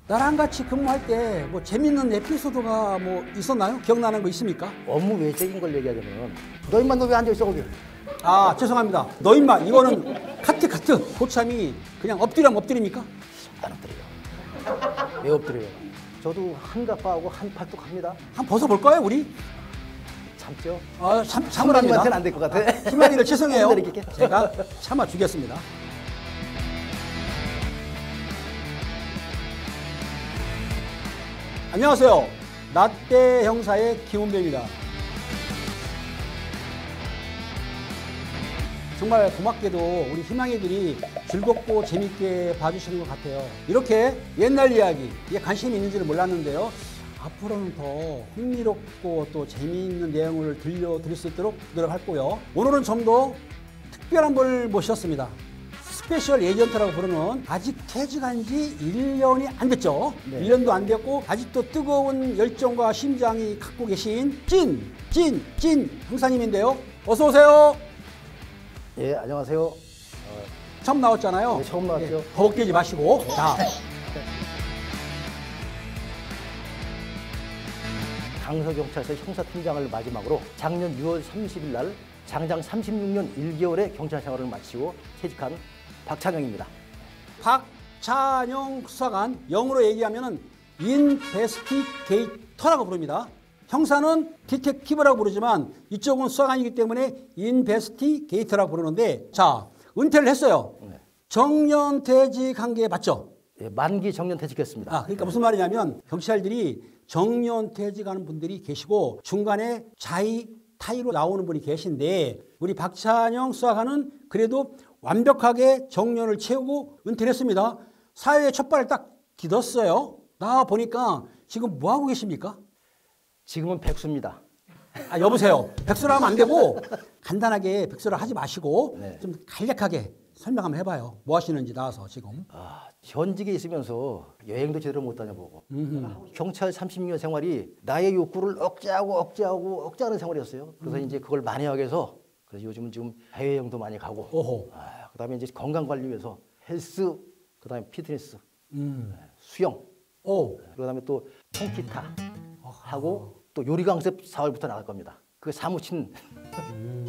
나랑 같이 근무할 때 뭐 재밌는 에피소드가 뭐 있었나요? 기억나는 거 있습니까? 업무 외적인 걸 얘기하자면 너 임마 너 왜 앉아있어 거기? 아 죄송합니다. 너 임마 이거는 카트 고참이 그냥 엎드리면 엎드립니까? 안 엎드려요. 왜 엎드려요? 저도 한 가빠하고 한 팔뚝 합니다. 한번 벗어볼까요 우리? 참죠? 아 참을 합니다. 선배님한테는 안 될 것 같아. 희망이를 죄송해요. 기다릴게. 제가 참아주겠습니다. 안녕하세요. 라떼 형사의 김은배입니다. 정말 고맙게도 우리 희망이들이 즐겁고 재밌게 봐주시는 것 같아요. 이렇게 옛날 이야기, 이게 관심이 있는지를 몰랐는데요. 앞으로는 더 흥미롭고 또 재미있는 내용을 들려드릴 수 있도록 노력할 거요. 오늘은 좀 더 특별한 분을 모셨습니다. 스페셜 에이전트라고 부르는 아직 퇴직한 지 1년이 안 됐죠. 네. 1년도 안 됐고 아직도 뜨거운 열정과 심장이 갖고 계신 찐 형사님인데요. 어서 오세요. 예, 안녕하세요. 처음 나왔잖아요. 네, 처음 나왔죠. 버벅대지 마시고. 자, 강서경찰서 형사팀장을 마지막으로 작년 6월 30일 날 장장 36년 1개월의 경찰 생활을 마치고 퇴직한 박찬영입니다. 박찬영 수사관, 영어로 얘기하면은 인베스티게이터라고 부릅니다. 형사는 디텍티브라고 부르지만 이쪽은 수사관이기 때문에 인베스티게이터라고 부르는데, 자, 은퇴를 했어요. 네. 정년퇴직한 게 맞죠? 예, 만기 정년 퇴직했습니다. 그러니까 무슨 말이냐면 경찰들이 정년퇴직하는 분들이 계시고 중간에 자의 타의로 나오는 분이 계신데, 우리 박찬영 수사관은 그래도 완벽하게 정년을 채우고 은퇴를 했습니다. 사회에 첫 발을 딱 디뎠어요. 나와 보니까 지금 뭐 하고 계십니까? 지금은 백수입니다. 여보세요. 백수를 하면 안 되고 간단하게 백수를 하지 마시고 네. 좀 간략하게 설명 한번 해봐요. 뭐 하시는지 나와서 지금. 현직에 있으면서 여행도 제대로 못 다녀보고 경찰 36년 생활이 나의 욕구를 억제하는 생활이었어요. 그래서 이제 그걸 만회하기 위해서 그래서 요즘은 지금 해외여행도 많이 가고 오호. 그다음에 이제 건강관리 위해서 헬스, 그다음에 피트니스, 수영, 그다음에 또 통기타 하고 또 요리 강습 4월부터 나갈 겁니다. 그 사무친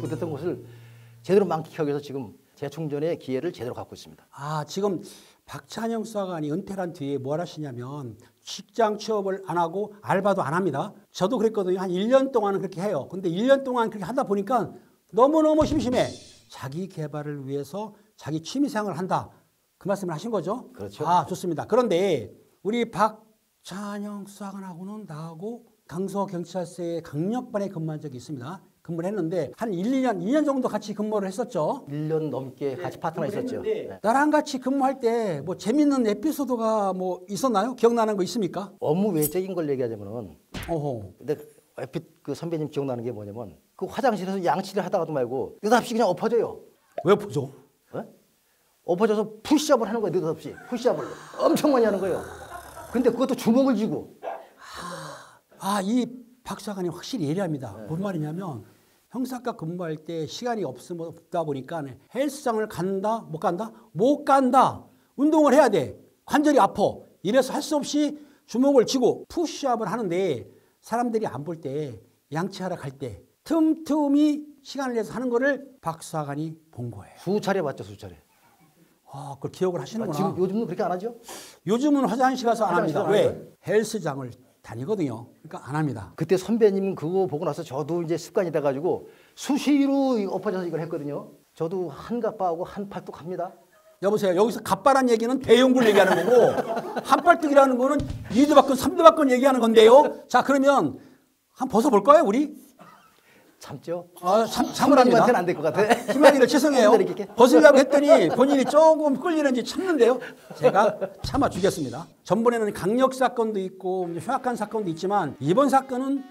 그랬던 것을 제대로 만끽하기 위해서 지금 재충전의 기회를 제대로 갖고 있습니다. 지금 박찬영 수사관이 은퇴를 한 뒤에 뭘 하시냐면 직장 취업을 안 하고 알바도 안 합니다. 저도 그랬거든요. 한 1년 동안은 그렇게 해요. 근데 1년 동안 그렇게 하다 보니까 너무너무 심심해. 자기 개발을 위해서 자기 취미생활을 한다. 그 말씀을 하신 거죠? 그렇죠. 좋습니다. 그런데 우리 박찬영 수사관하고는 나하고 강서경찰서의 강력반에 근무한 적이 있습니다. 근무를 했는데 한 2년 정도 같이 근무를 했었죠. 1년 넘게 같이 파트너 있었죠. 네. 나랑 같이 근무할 때 뭐 재밌는 에피소드가 뭐 있었나요? 기억나는 거 있습니까? 업무 외적인 걸 얘기하자면은 근데 얼핏 그 선배님 기억나는 게 뭐냐면 그 화장실에서 양치를 하다가도 말고 느닷없이 그냥 엎어져요. 왜 엎어져? 엎어져서 푸시업을 하는 거예요. 느닷없이 푸시업을 엄청 많이 하는 거예요. 근데 그것도 주먹을 쥐고. 이 박사관이 확실히 예리합니다. 뭔 말이냐면 형사과 근무할 때 시간이 없다 보니까 헬스장을 간다? 못 간다? 못 간다. 운동을 해야 돼. 관절이 아파. 이래서 할 수 없이 주먹을 쥐고 푸시업을 하는데 사람들이 안 볼 때 양치하러 갈 때 틈틈이 시간을 내서 하는 거를 박사관이 본 거예요. 수차례 봤죠, 수차례. 그걸 기억을 하시는구나. 지금 요즘은 그렇게 안 하죠? 요즘은 화장실 가서 안 합니다. 화장실 안 왜? 해요? 헬스장을 다니거든요. 그러니까 안 합니다. 그때 선배님 그거 보고 나서 저도 이제 습관이 돼가지고 수시로 엎어져서 이걸 했거든요. 저도 한 가빠하고 한 팔뚝 합니다. 여보세요. 여기서 갑바란 얘기는 대용군 얘기하는 거고 한팔뚝이라는 거는 2도 받건 3도 받건 얘기하는 건데요. 자, 그러면 한번 벗어볼까요, 우리? 참죠? 참을 합니다. 선배님한테는 안 될 것 같아. 희망이를 죄송해요. 기다릴게. 벗으려고 했더니 본인이 조금 끌리는지 참는데요. 제가 참아주겠습니다. 전번에는 강력 사건도 있고 흉악한 사건도 있지만 이번 사건은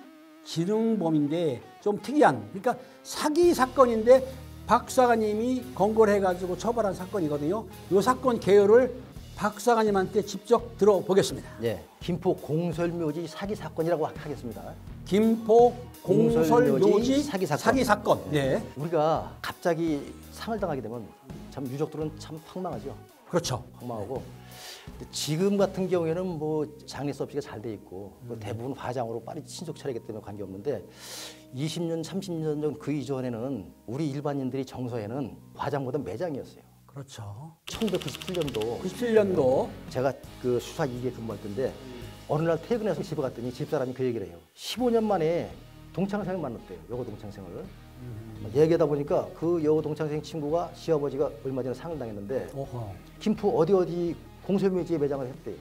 지능범인데 좀 특이한, 그러니까 사기 사건인데 박 수사관님이 권고를 해가지고 처벌한 사건이거든요. 이 사건 개요를 박 수사관님한테 직접 들어보겠습니다. 네, 김포 공설묘지 사기 사건이라고 하겠습니다. 김포 공설묘지 사기 사건. 네. 우리가 갑자기 상을 당하게 되면 참 유족들은 참 황망하죠. 그렇죠. 황망하고 지금 같은 경우에는 뭐 장례 서비스가 잘 돼 있고 대부분 화장으로 빨리 친족 차리기 때문에 관계없는데 20년, 30년 전 그 이전에는 우리 일반인들이 정서에는 화장보다 매장이었어요. 그렇죠. 1997년도 97년도 제가 그 수사 2기에 근무할 때인데 어느 날 퇴근해서 집에 갔더니 집사람이 그 얘기를 해요. 15년 만에 동창생을 만났대요. 여고 동창생을. 얘기하다 보니까 그 여고 동창생 친구가 시아버지가 얼마 전에 상을 당했는데 어허. 김포 어디 공설묘지에 매장을 했대요.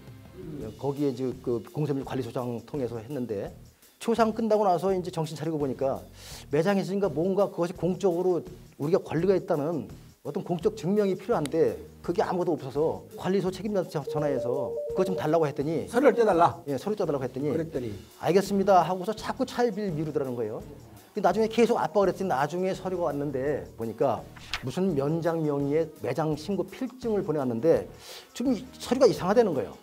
거기에 이제 그 공설묘지 관리소장 통해서 했는데 초상 끝나고 나서 이제 정신 차리고 보니까 매장에 있으니까 뭔가 그것이 공적으로 우리가 권리가 있다는 어떤 공적 증명이 필요한데 그게 아무것도 없어서 관리소 책임자한테 전화해서 그거 좀 달라고 했더니 서류를 떼달라. 예, 서류 떼달라고 했더니 그랬더니 알겠습니다 하고서 자꾸 차일비를 미루더라는 거예요. 근데 나중에 계속 아빠가 그랬더니 나중에 서류가 왔는데 보니까 무슨 면장 명의의 매장 신고 필증을 보내왔는데 좀 서류가 이상하다는 거예요.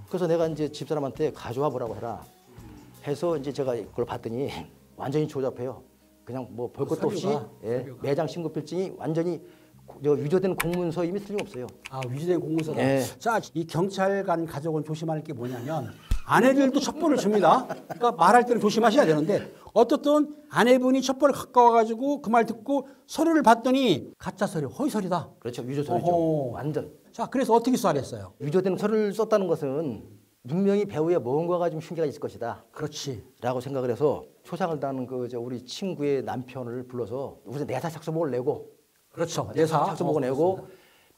그래서 내가 이제 집사람한테 가져와 보라고 해라 해서 이제 제가 그걸 봤더니 완전히 조잡해요. 그냥 뭐 볼 것도 없이 매장 신고 필증이 완전히 위조된 공문서임이 틀림없어요. 아, 위조된 공문서다. 예. 자, 이 경찰관 가족은 조심할 게 뭐냐면 아내들도 첩보를 줍니다. 그러니까 말할 때는 조심하셔야 되는데 어떻든 아내분이 첩보를 갖고 와가지고 그 말 듣고 서류를 봤더니 가짜 서류, 허위 서류다. 그렇죠. 위조 서류죠. 어허. 완전. 자, 그래서 어떻게 수사를 했어요? 위조된 서류를 썼다는 것은 분명히 배우에 뭔가가 좀 흉기가 있을 것이다. 그렇지. 라고 생각을 해서 초상을 당한 우리 친구의 남편을 불러서 우선 내사 착서목을 내고 그렇죠. 내사 착서목을 내고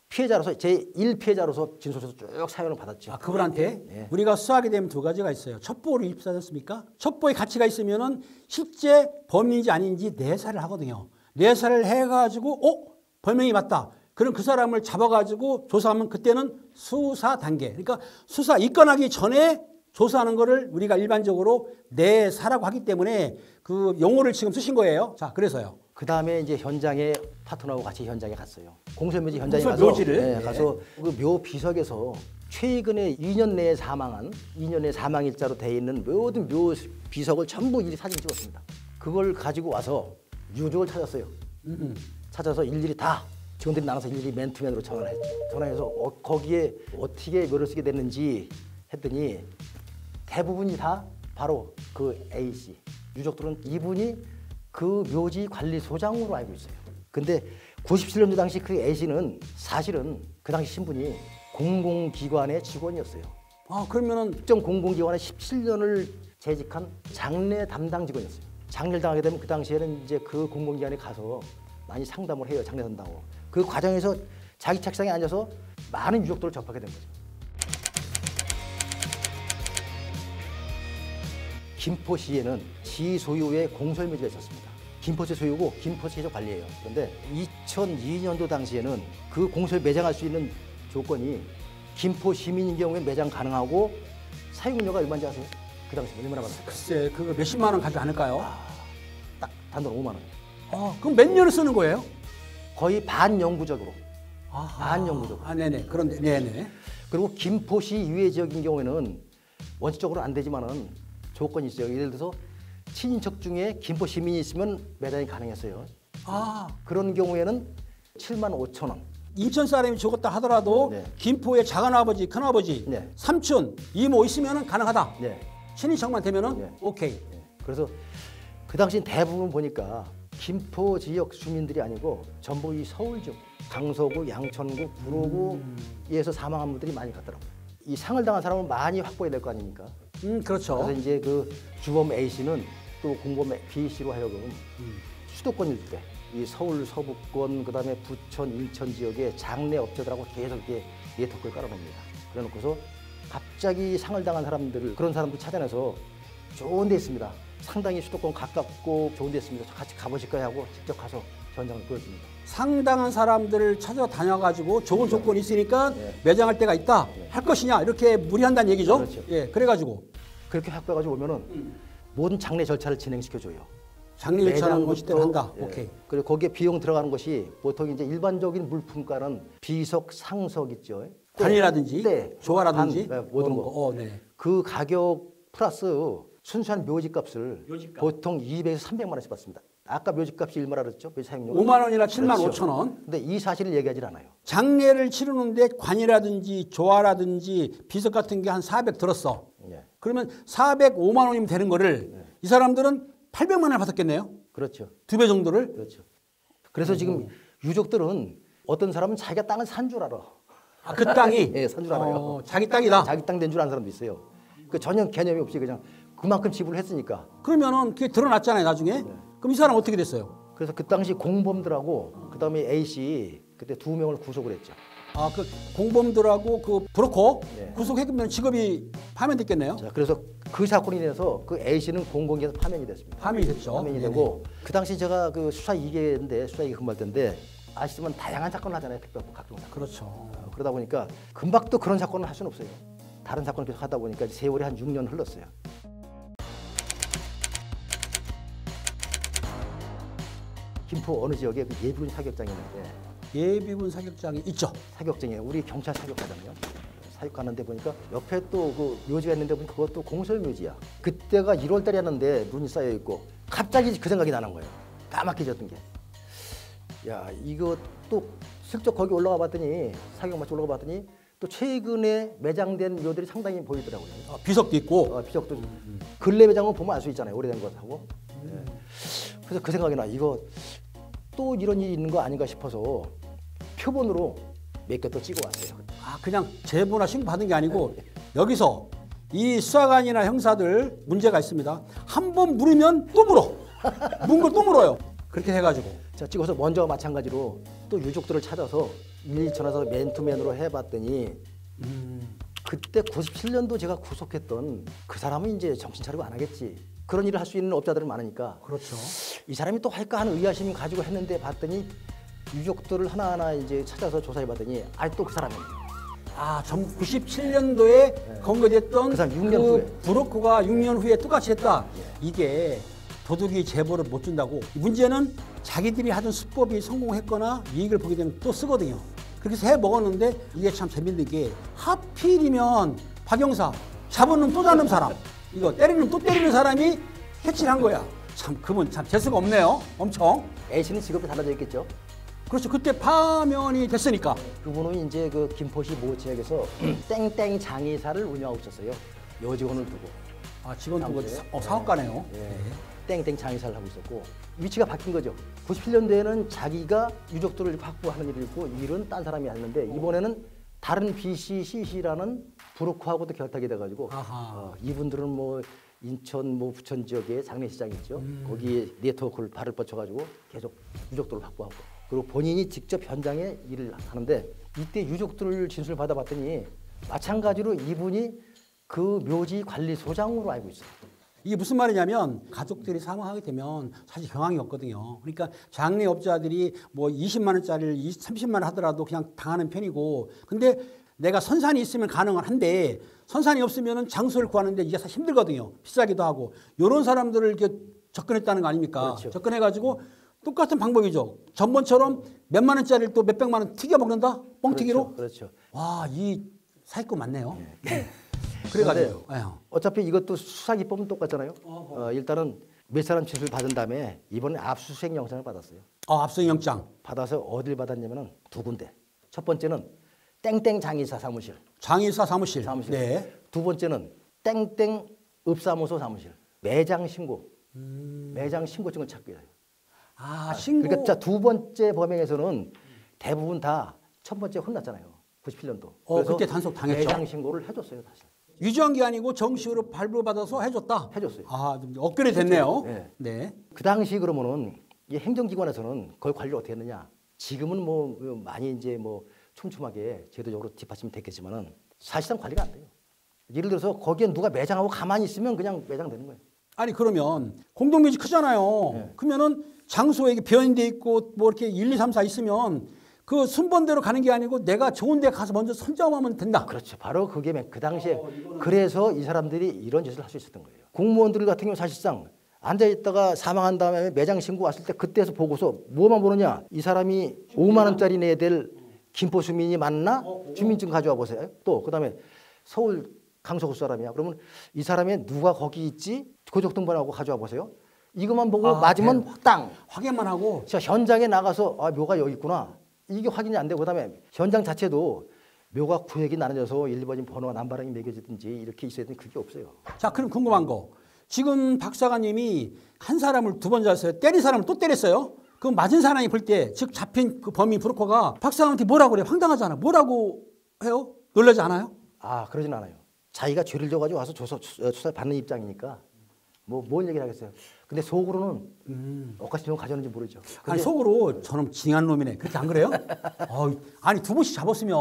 피해자로서 제1피해자로서 진술서서 쭉 사연을 받았죠. 아, 그분한테 예. 우리가 수사하게 되면 두 가지가 있어요. 첩보를 입수하지 않습니까? 첩보의 가치가 있으면은 실제 범인인지 아닌지 내사를 하거든요. 내사를 해가지고 범행이 맞다. 그럼 그 사람을 잡아가지고 조사하면 그때는 수사 단계. 그러니까 수사 입건하기 전에 조사하는 거를 우리가 일반적으로 내사라고 하기 때문에 그 용어를 지금 쓰신 거예요. 자, 그래서요. 그 다음에 이제 현장에 파트너하고 같이 현장에 갔어요. 공설묘지 현장에 가서 공설묘지를? 가서 그 묘 비석에서 최근에 2년 내에 사망한 2년 내 사망일자로 돼 있는 모든 묘 비석을 전부 일일이 사진 찍었습니다. 그걸 가지고 와서 유족을 찾았어요. 찾아서 일일이 다 직원들이 나눠서 일일이 맨투맨으로 전화를 했죠. 전화해서 거기에 어떻게 묘를 쓰게 됐는지 했더니 대부분이 다 바로 그 A씨. 유족들은 이분이 그 묘지 관리소장으로 알고 있어요. 근데 97년도 당시 그 A씨는 사실은 그 당시 신분이 공공기관의 직원이었어요. 아, 그러면은 특정 공공기관에 17년을 재직한 장례 담당 직원이었어요. 장례를 당하게 되면 그 당시에는 이제 그 공공기관에 가서 많이 상담을 해요. 장례 산다고. 그 과정에서 자기 책상에 앉아서 많은 유족들을 접하게 된 거죠. 김포시에는 시 소유의 공설묘지가 있었습니다. 김포시 소유고 김포시에서 관리해요. 그런데 2002년도 당시에는 그 공설 매장할 수 있는 조건이 김포 시민인 경우에 매장 가능하고 사용료가 얼마인지 아세요? 그 당시 얼마나 받았을까요? 글쎄 그거 몇십만 원 가지 않을까요? 딱 단돈 5만 원. 그럼 몇 년을 쓰는 거예요? 거의 반영구적으로. 아하. 반영구적으로. 아, 네네. 그런데, 네네. 그리고 김포시 이외 지역인 경우에는 원칙적으로 안 되지만은 조건이 있어요. 예를 들어서 친인척 중에 김포 시민이 있으면 매장이 가능했어요. 아, 그런 경우에는 7만 5천 원. 인천 사람이 죽었다 하더라도 네. 김포에 작은아버지, 큰아버지, 네. 삼촌, 이모 있으면 가능하다. 네. 친인척만 되면은 네. 오케이. 네. 그래서 그 당시 대부분 보니까 김포 지역 주민들이 아니고 전부 이 서울 쪽 강서구, 양천구, 구로구에서 사망한 분들이 많이 갔더라고요. 이 상을 당한 사람은 많이 확보해야 될 거 아닙니까? 그렇죠. 그래서 이제 그 주범 A 씨는 또 공범 B 씨로 하여금 수도권 일대, 이 서울 서부권, 그다음에 부천, 인천 지역의 장례 업체들하고 계속 이렇게 네트워크를 깔아놓습니다. 그래놓고서 갑자기 상을 당한 사람들을 그런 사람들 찾아내서 좋은 데 있습니다. 상당히 수도권 가깝고 좋은 데 있습니다. 같이 가보실까요 하고 직접 가서 현장을 보여줍니다. 상당한 사람들을 찾아다녀가지고 좋은 조건이 있으니까 네. 매장할 때가 있다. 네. 할 것이냐 이렇게 무리한다는 얘기죠. 그렇죠. 예, 그래가지고 그렇게 확보해가지고 오면은 모든 장례 절차를 진행시켜줘요. 장례 절차는 것이 때문에 한다. 예. 오케이. 그리고 거기에 비용 들어가는 것이 보통 이제 일반적인 물품가는 비석, 상석 있죠. 관이라든지 네. 조화라든지 관, 네, 모든 거. 네. 그 가격 플러스 순수한 묘지값을 묘지값. 보통 200에서 300만 원씩 받습니다. 아까 묘지값이 얼마라 그랬죠? 묘지 사용료 5만 원이나 7만 그렇죠. 5천 원. 근데 이 사실을 얘기하지 않아요. 장례를 치르는데 관이라든지 조화라든지 비석 같은 게 한 400 들었어. 예. 그러면 405만 원이면 되는 거를 이 사람들은 800만 원을 받았겠네요. 그렇죠. 2배 정도를. 그렇죠. 그래서 지금 유족들은 어떤 사람은 자기가 땅을 산 줄 알아. 아, 그 땅이 예, 산 줄 알아요. 자기 땅이다. 자기 땅 된 줄 아는 사람도 있어요. 그 전혀 개념이 없이 그냥 그만큼 지불을 했으니까. 그러면은 그게 드러났잖아요, 나중에. 그럼 이 사람 어떻게 됐어요? 그래서 그 당시 공범들하고 그다음에 A 씨 그때 2명을 구속을 했죠. 아, 그 공범들하고 그 브로커 네. 구속해두면 직업이 파면됐겠네요. 자, 그래서 그 사건이 인해서 그 A 씨는 공공기에서 파면이 됐습니다. 파면이 됐죠. 파면이 네네. 되고 그 당시 제가 그 수사 2개인데 수사 2개 근무할 때인데 아시지만 다양한 사건을 하잖아요. 특별법 각종 사건. 그렇죠. 그러다 보니까 금방 또 그런 사건을 할 수는 없어요. 다른 사건을 계속 하다 보니까 세월이 한 6년 흘렀어요. 김포 어느 지역에 그 예비군 사격장이 있는데 예비군 사격장이 있죠. 사격장이에요. 우리 경찰 사격하잖아요. 사격 가는데 보니까 옆에 또 그 묘지가 있는데 보니까 그것도 공설 묘지야. 그때가 1월 달이었는데 눈이 쌓여 있고 갑자기 그 생각이 나는 거예요. 까맣게 졌던 게. 야, 이거 또 슬쩍 거기 올라가 봤더니 사격 마치 올라가 봤더니 또 최근에 매장된 묘들이 상당히 보이더라고요. 아, 비석도 있고. 비석도 근래 매장은 보면 알 수 있잖아요. 오래된 것하고. 예. 그래서 그 생각이 나. 이거 또 이런 일이 있는 거 아닌가 싶어서 표본으로 몇 개 또 찍어 왔어요. 아, 그냥 제보나 신고 받은 게 아니고 여기서 이 수사관이나 형사들 문제가 있습니다. 한 번 물으면 또 물어. 문 걸 또 물어요. 그렇게 해가지고. 자, 찍어서 먼저 마찬가지로 또 유족들을 찾아서 일일이 전화해서 맨투맨으로 해봤더니 그때 97년도 제가 구속했던 그 사람은 이제 정신 차리고 안 하겠지. 그런 일을 할 수 있는 업자들은 많으니까 그렇죠. 이 사람이 또 할까 하는 의아심이 가지고 했는데 봤더니 유족들을 하나하나 이제 찾아서 조사해봤더니 또 그 사람이에요. 아, 97년도에 검거됐던 그 사람 6년 후에. 브로커가 6년 후에 똑같이 했다. 이게 도둑이 제보를 못 준다고. 문제는 자기들이 하던 수법이 성공했거나 이익을 보게 되면 또 쓰거든요. 그렇게 해서 해 먹었는데 이게 참 재밌는 게 하필이면 박 형사 잡은 놈 또 잡는 사람, 이거 때리는 놈 또 때리는 사람이 해치를 한 거야. 참 그분 참 재수가 없네요. 엄청. A씨는 직업이 달라져 있겠죠. 그렇죠. 그때 파면이 됐으니까. 그분은 이제 그 김포시 모 지역에서 땡땡 장의사를 운영하고 있었어요. 여직원을 두고. 아, 직원 두고 사무실에. 사업가네요. 예. 땡땡 장의사를 하고 있었고 위치가 바뀐 거죠. 97년도에는 자기가 유족들을 확보하는 일이 있고 일은 딴 사람이 하는데 이번에는 다른 BC, CC라는 브로커하고도 결탁이 돼가지고 이분들은 뭐 인천 뭐 부천 지역에 장례시장 있죠. 거기에 네트워크를 발을 뻗쳐가지고 계속 유족들을 확보하고 그리고 본인이 직접 현장에 일을 하는데 이때 유족들 진술을 받아봤더니 마찬가지로 이분이 그 묘지 관리소장으로 알고 있어요. 이게 무슨 말이냐면 가족들이 사망하게 되면 사실 경황이 없거든요. 그러니까 장례업자들이 뭐 20만 원짜리를 30만 원 하더라도 그냥 당하는 편이고, 근데 내가 선산이 있으면 가능은 한데 선산이 없으면 장소를 구하는데 이게 사실 힘들거든요. 비싸기도 하고. 이런 사람들을 이렇게 접근했다는 거 아닙니까? 그렇죠. 접근해가지고 똑같은 방법이죠. 전번처럼 몇만 원짜리를 또 몇백만 원 튀겨 먹는다? 뻥튀기로? 그렇죠. 와, 이 사기꾼 맞네요. 그래가지고. 어차피 이것도 수사 기법은 똑같잖아요. 일단은 몇 사람 진술 받은 다음에 이번에 압수수색 영장을 받았어요. 압수영장. 받아서 어딜 받았냐면은 2군데. 첫 번째는 땡땡 장의사 사무실. 장의사 사무실. 사무실. 네. 두 번째는 땡땡 읍사무소 사무실. 매장 신고. 매장 신고증을 찾기 위해서. 신고. 그러니까 자, 두 번째 범행에서는 대부분 다 첫 번째 혼났잖아요. 97년도. 그래서 그때 단속 당했죠. 매장 신고를 해줬어요, 다시. 위조한 게 아니고 정식으로 발부받아서 해줬다. 해줬어요. 좀 업그레이드 됐네요. 네. 네. 그 당시 그러면은 이 행정기관에서는 거기 관리 어떻게 했느냐? 지금은 뭐 많이 이제 뭐 촘촘하게 제도적으로 뒷받침이 됐겠지만은 사실상 관리가 안 돼요. 예를 들어서 거기에 누가 매장하고 가만히 있으면 그냥 매장되는 거예요. 아니 그러면 공동묘지 크잖아요. 네. 그러면은 장소에 비어있는 데 있고 뭐 이렇게 1, 2, 3, 4 있으면 그 순번대로 가는 게 아니고 내가 좋은 데 가서 먼저 선점하면 된다. 그렇죠. 바로 그게 그 당시에 그래서 이 사람들이 이런 짓을 할 수 있었던 거예요. 공무원들 같은 경우 사실상 앉아 있다가 사망한 다음에 매장 신고 왔을 때 그때서 보고서 뭐만 보느냐? 이 사람이 5만 원짜리 내야 될 김포 주민이 맞나? 주민증 가져와 보세요. 또 그다음에 서울 강서구 사람이야. 그러면 이 사람이 누가 거기 있지? 고적등본하고 가져와 보세요. 이것만 보고 맞으면 땅. 확인만 하고. 저 현장에 나가서 아, 묘가 여기 있구나. 이게 확인이 안 되고 그다음에 현장 자체도 묘가 구획이 나눠져서 1번인 번호가 남바랑이 매겨지든지 이렇게 있어야 되는데 그게 없어요. 자, 그럼 궁금한 거. 지금 박사관님이 한 사람을 2번 잡았어요. 때린 사람을 또 때렸어요. 그 맞은 사람이 볼 때, 즉 잡힌 그 범인 브로커가 박사관한테 뭐라고 그래요? 황당하잖아. 뭐라고 해요? 놀라지 않아요? 아, 그러진 않아요. 자기가 죄를 져가지고 와서 수사 받는 입장이니까 뭔 얘기를 하겠어요. 근데 속으로는 억까지 병 가져오는지 모르죠. 아니 속으로 저놈 징한 놈이네. 그렇게 안 그래요? 아니 2번씩 잡았으면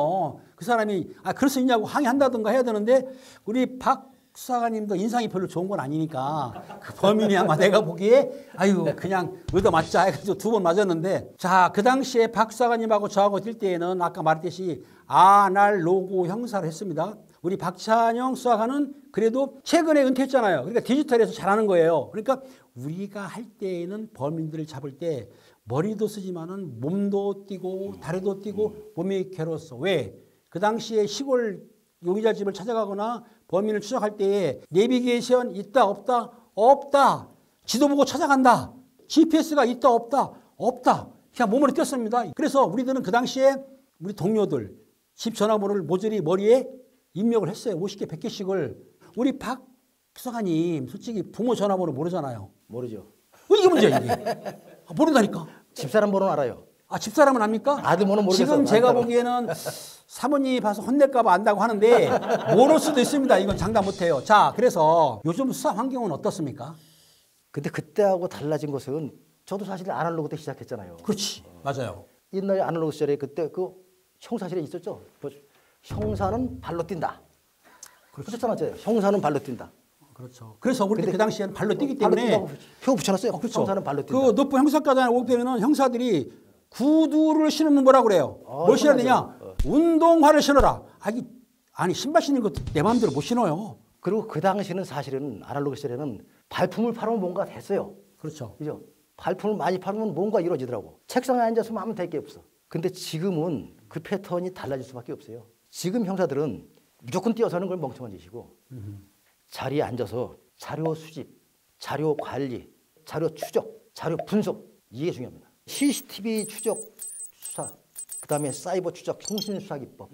그 사람이 그럴 수 있냐고 항의한다든가 해야 되는데 우리 박사관님도 인상이 별로 좋은 건 아니니까 그 범인이 아마 내가 보기에 그냥 얻어맞자 해가지고 2번 맞았는데 자, 그 당시에 박사관님하고 저하고 뛸 때에는 아까 말했듯이 아날로그 형사를 했습니다. 우리 박찬영 수사관은 그래도 최근에 은퇴했잖아요. 그러니까 디지털에서 잘하는 거예요. 그러니까 우리가 할 때에는 범인들을 잡을 때 머리도 쓰지만은 몸도 뛰고 다리도 뛰고 몸이 괴로웠어. 왜? 그 당시에 시골 용의자 집을 찾아가거나 범인을 추적할 때에 내비게이션 있다 없다 없다. 지도 보고 찾아간다. GPS가 있다 없다 없다. 그냥 몸으로 뛰었습니다. 그래서 우리들은 그 당시에 우리 동료들 집 전화번호를 모조리 머리에 입력을 했어요. 50개, 100개씩을. 우리 박 수사관님 솔직히 부모 전화번호 모르잖아요. 모르죠. 이게 문제야 이게. 모른다니까. 집사람 번호는 알아요. 집사람은 압니까? 아들 번호 모르겠어요. 지금 제가 보기에는 사모님이 봐서 혼낼까 봐 안다고 하는데 모를 수도 있습니다. 이건 장담 못해요. 자, 그래서 요즘 수사 환경은 어떻습니까? 근데 그때하고 달라진 것은 저도 사실 아날로그 때 시작했잖아요. 그렇지. 맞아요. 옛날에 아날로그 시절에 그때 그 형사실에 있었죠. 형사는 발로 뛴다. 그렇죠. 맞아요. 형사는 발로 뛴다. 그렇죠. 그래서 우리 그 당시에는 발로 뛰기 때문에 표 붙여놨어요. 그렇죠. 형사는 발로 뛴다. 그 높은 형사과장에 오게 되면 형사들이 구두를 신으면 뭐라 그래요? 뭘 신어야 되냐? 운동화를 신어라. 아니 신발 신는 것도 내 마음대로 못 신어요. 그리고 그 당시는 사실은 아날로그 시절에는 발품을 팔으면 뭔가 됐어요. 그렇죠. 그죠? 발품을 많이 팔면 뭔가 이루어지더라고. 책상에 앉아서 하면 될 게 없어. 근데 지금은 그 패턴이 달라질 수밖에 없어요. 지금 형사들은 무조건 뛰어서는 걸 멍청한 짓이고 자리에 앉아서 자료 수집, 자료 관리, 자료 추적, 자료 분석 이게 중요합니다. CCTV 추적 수사, 그다음에 사이버 추적, 통신 수사 기법,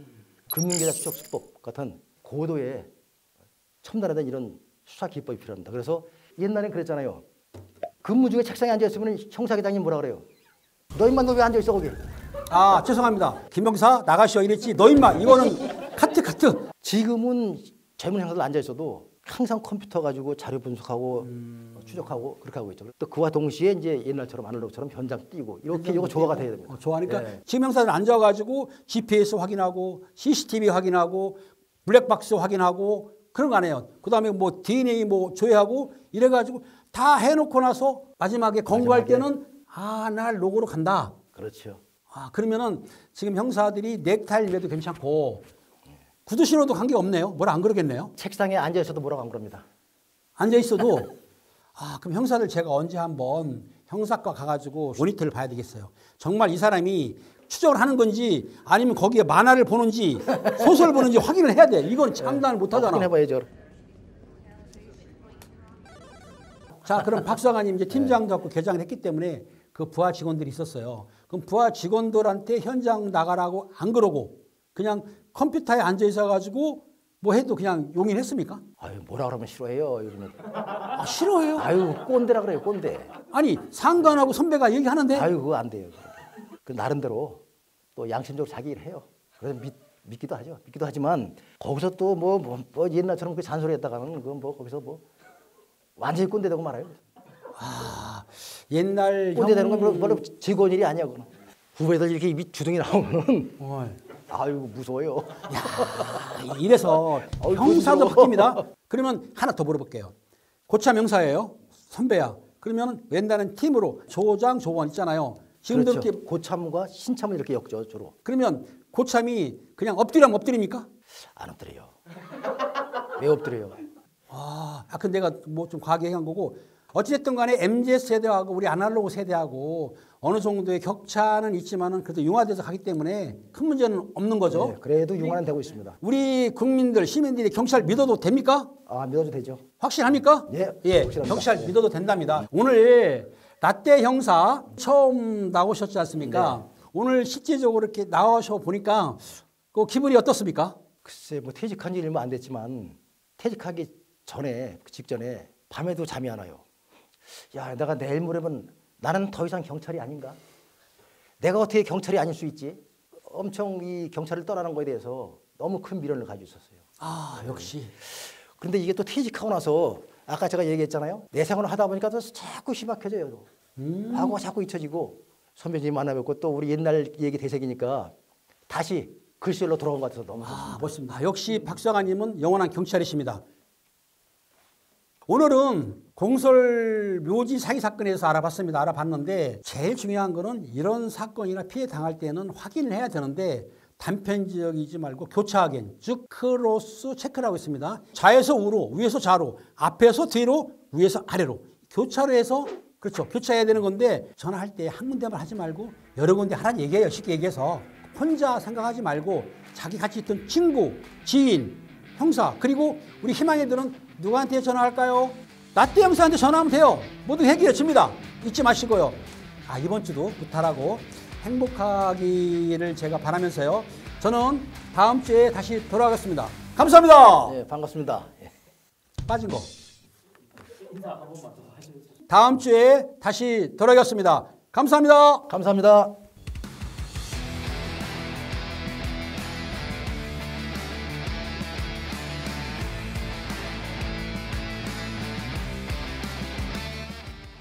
금융계좌 추적 수법 같은 고도의 첨단화된 이런 수사 기법이 필요합니다. 그래서 옛날엔 그랬잖아요. 근무 중에 책상에 앉아 있으면 형사계장님 뭐라 그래요? 너 임마 너 왜 앉아 있어 거기? 죄송합니다. 김병사 나가시오 이랬지. 너 임마 이거는 카트. 지금은 젊은 형사들 앉아 있어도 항상 컴퓨터 가지고 자료 분석하고 추적하고 그렇게 하고 있죠. 또 그와 동시에 이제 옛날처럼 아날로그처럼 현장 뛰고 이렇게 이거 조화가 돼야 됩니다. 좋아하니까 지금 형사들 앉아가지고 GPS 확인하고 CCTV 확인하고 블랙박스 확인하고 그런 거 안 해요. 그다음에 뭐 DNA 뭐 조회하고 이래가지고 다 해놓고 나서 마지막에 권고할 때는 아날로그로 간다. 그렇죠. 그러면은 지금 형사들이 넥타이를 매도 괜찮고 구두 신어도 관계 없네요. 뭐라 안 그러겠네요. 책상에 앉아 있어도 뭐라고 안 그럽니다. 앉아 있어도 그럼 형사들 제가 언제 한번 형사과 가가지고 모니터를 봐야 되겠어요. 정말 이 사람이 추적을 하는 건지 아니면 거기에 만화를 보는지 소설을 보는지 확인을 해야 돼. 이건 장담을 못 하잖아. 확인해봐야죠. 자, 그럼 박사관님 이제 팀장도 갖고 개장을 했기 때문에 그 부하 직원들이 있었어요. 그럼 부하 직원들한테 현장 나가라고 안 그러고 그냥 컴퓨터에 앉아 있어가지고 뭐 해도 그냥 용인했습니까? 뭐라 그러면 싫어해요 요즘에. 싫어해요? 꼰대라 그래요 꼰대. 아니 상관하고 선배가 얘기하는데. 그거 안 돼요. 그 나름대로 또 양심적으로 자기 일을 해요. 그래서 믿기도 하죠. 믿기도 하지만 거기서 또 뭐 옛날처럼 그 잔소리했다가는 그건 뭐 거기서 뭐 완전히 꼰대 되고 말아요. 옛날 꼰대 되는 건 별로 즐거운 일이 아니야. 그건. 후배들 이렇게 입이 주둥이 나오면 무서워요. 이래서 형사도 바뀝니다. 그러면 하나 더 물어볼게요. 고참 형사예요. 선배야. 그러면 옛날엔 팀으로 조장, 조원 있잖아요. 지금도 그렇죠. 이렇게 고참과 신참을 이렇게 엮죠 주로. 그러면 고참이 그냥 엎드리면 엎드립니까? 안 엎드려요. 왜 엎드려요? 근데 내가 뭐 좀 과하게 얘기한 거고 어찌됐든 간에 MZ 세대하고 우리 아날로그 세대하고 어느 정도의 격차는 있지만은 그래도 융화돼서 가기 때문에 큰 문제는 없는 거죠. 네, 그래도 융화는 되고 있습니다. 우리 국민들, 시민들이 경찰 믿어도 됩니까? 아, 믿어도 되죠. 확실합니까? 예, 확실합니다. 경찰 예. 믿어도 된답니다. 오늘 라떼 형사 처음 나오셨지 않습니까? 오늘 실제적으로 이렇게 나와서 보니까 그 기분이 어떻습니까? 글쎄, 뭐 퇴직한 지 얼마 안 됐지만 퇴직하기 전에, 그 직전에 밤에도 잠이 안 와요. 야, 내가 내일 모레면 나는 더 이상 경찰이 아닌가? 내가 어떻게 경찰이 아닐 수 있지? 엄청 이 경찰을 떠나는 거에 대해서 너무 큰 미련을 가지고 있었어요. 아, 역시. 그런데 이게 또 퇴직하고 나서 아까 제가 얘기했잖아요. 내 생활을 하다 보니까 또 자꾸 심각해져요. 과거가 자꾸 잊혀지고 선배님 만나뵙고 또 우리 옛날 얘기 되새기니까 다시 글씨로 돌아온 것 같아서 너무 좋습니다. 아, 멋있습니다. 역시 박사관님은 영원한 경찰이십니다. 오늘은 공설 묘지 사기 사건에서 알아봤습니다. 알아봤는데 제일 중요한 거는 이런 사건이나 피해 당할 때는 확인을 해야 되는데 단편적이지 말고 교차 확인, 즉 크로스 체크라고 있습니다. 좌에서 우로, 위에서 좌로, 앞에서 뒤로, 위에서 아래로 교차로 해서 그렇죠. 교차해야 되는 건데 전화할 때 한 군데만 하지 말고 여러 군데 하라는 얘기예요. 쉽게 얘기해서 혼자 생각하지 말고 자기 같이 있던 친구, 지인, 형사 그리고 우리 희망이들은 누구한테 전화할까요? 라떼 형사한테 전화하면 돼요. 모두 해결해 줍니다. 잊지 마시고요. 아, 이번 주도 무탈하고 행복하기를 제가 바라면서요. 저는 다음 주에 다시 돌아가겠습니다. 감사합니다. 네, 반갑습니다. 예. 빠진 거. 다음 주에 다시 돌아가겠습니다. 감사합니다. 감사합니다.